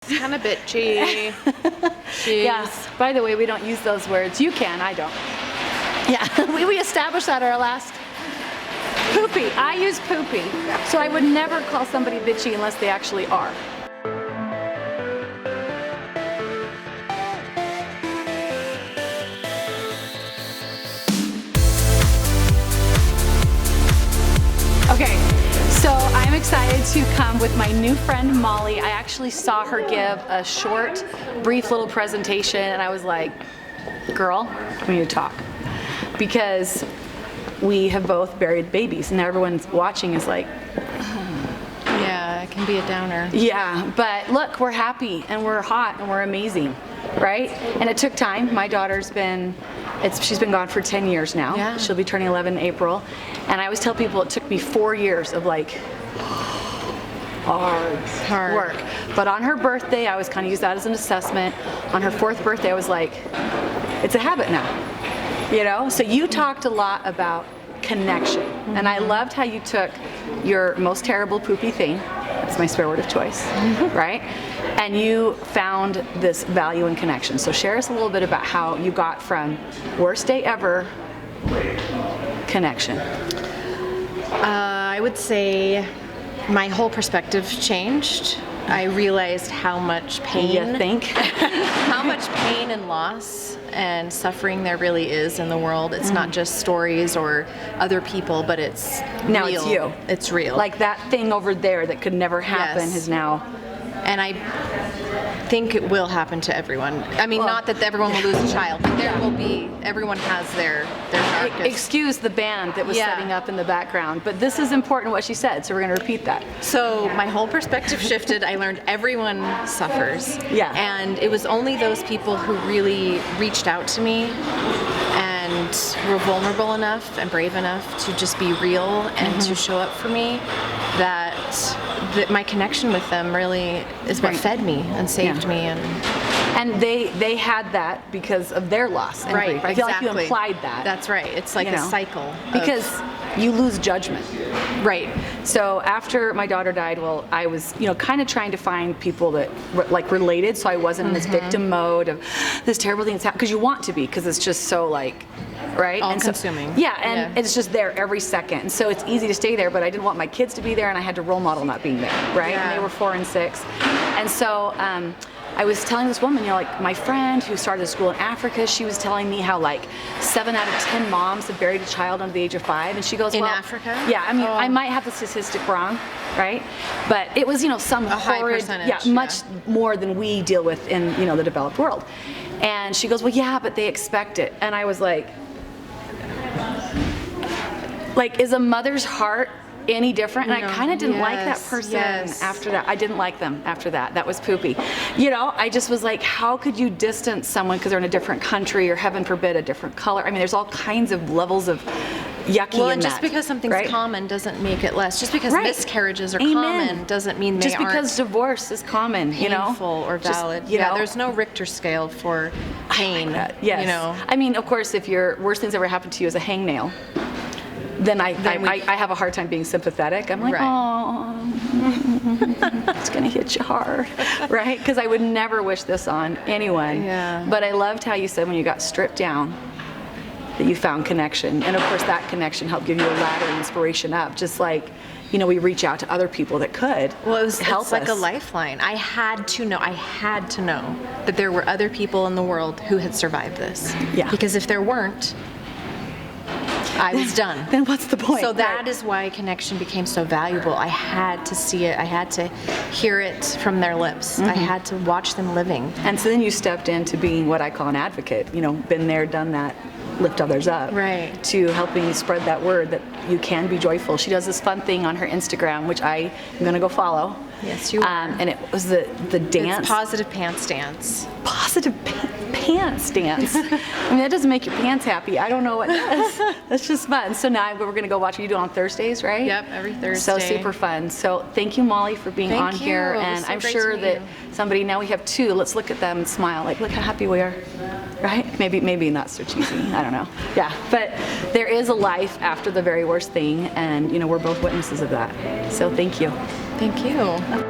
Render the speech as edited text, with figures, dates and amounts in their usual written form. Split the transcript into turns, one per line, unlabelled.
It's kind of bitchy.
Yeah, by the way, we don't use those words. You can, I don't. Yeah, we established that at our last. Poopy, I use poopy. So I would never call somebody bitchy unless they actually are. Okay, so I'm excited to come with my new friend Molly. I actually saw her give a short, brief little presentation and I was like, girl, we need to talk. Because we have both buried babies and now everyone's watching is like,
yeah, it can be a downer.
yeah, but look, we're happy and we're hot and we're amazing, right? And it took time. My daughter's been, she's been gone for 10 years now.
Yeah.
She'll be turning 11 in April. And I always tell people it took me 4 years of like hard work. But on her birthday, I always kind of use that as an assessment. On her 4th birthday, I was like, it's a habit now. You know, so you talked a lot about connection, and I loved how you took your most terrible poopy thing, that's my swear word of choice, right? And you found this value in connection. So share us a little bit about how you got from worst day ever, connection.
I would say my whole perspective changed. I realized how much pain,
You think?
how much pain and loss and suffering there really is in the world. It's not just stories or other people, but it's
Now
real.
it's you.
It's real.
Like that thing over there that could never happen
Yes.
has now.
And I think it will happen to everyone. I mean,
Well,
not that everyone will lose a child, but there will be, everyone has their darkest.
Excuse the band that was
Yeah.
setting up in the background, but this is important what she said, so we're going to repeat that.
So my whole perspective shifted. I learned everyone suffers.
Yeah.
And it was only those people who really reached out to me and were vulnerable enough and brave enough to just be real and to show up for me that my connection with them really is what
Right.
fed me and saved
Yeah.
me.
And they had that because of their loss and grief. I feel like you implied that.
That's right. It's like
you
a
know,
cycle. of-
because you lose judgment.
right.
So after my daughter died, well, I was, kind of trying to find people that like related, so I wasn't in this victim mode of this terrible thing that's happened, because you want to be, because it's just so like, right?
All
And so-
consuming.
yeah, and
Yeah.
it's just there every second. And so it's easy to stay there, but I didn't want my kids to be there, and I had to role model not being there, right?
Yeah.
And they were 4 and 6. And so I was telling this woman, like my friend who started a school in Africa, she was telling me how like 7 out of 10 moms have buried a child under the age of 5, and she goes,
In
well,
Africa?
yeah, I mean,
Oh.
I might have the statistic wrong, right? But it was, some
high
horrid,
percentage,
much more than we deal with in, the developed world. And she goes, well, yeah, but they expect it. And I was like, is a mother's heart any different? And I kind of didn't like that person after that. I didn't like them after that. That was poopy. I just was like, how could you distance someone because they're in a different country, or heaven forbid a different color? I mean, there's all kinds of levels of yucky
Well,
in
and just
that,
because something's
right?
common doesn't make it less. Just because
Right.
miscarriages are
Amen.
common doesn't mean they
just
aren't
because divorce is common,
painful or
Just,
valid. There's no Richter scale for pain.
Yes. I mean, of course, if your worst thing's ever happened to you is a hangnail, then I have a hard time being sympathetic. I'm like,
Right.
oh, it's gonna hit you hard, right? Because I would never wish this on anyone.
Yeah.
But I loved how you said when you got stripped down, that you found connection, and of course that connection helped give you a ladder and inspiration up. Just like, we reach out to other people that could help
it's like
us.
a lifeline. I had to know that there were other people in the world who had survived this.
Yeah.
Because if there weren't, I was done.
Then what's the point?
So that is why connection became so valuable. I had to see it. I had to hear it from their lips. I had to watch them living.
And so then you stepped into being what I call an advocate. Been there, done that, lift others up.
Right.
To helping spread that word that you can be joyful. She does this fun thing on her Instagram, which I am going to go follow.
Yes, you are.
And it was the dance.
It's positive pants dance.
Positive pants dance. I mean, that doesn't make your pants happy. I don't know what does. That's just fun. So now we're going to go watch. You do it on Thursdays, right?
Yep, every Thursday.
So super fun. So thank you, Molly, for being
Thank
on
you.
here.
It was
And
so
I'm
great
sure
to meet
that
you.
somebody, now we have 2. Let's look at them and smile. Like, look how happy we are. Right? Maybe not so cheesy. I don't know. Yeah. But there is a life after the very worst thing. And, we're both witnesses of that. So thank you.
Thank you.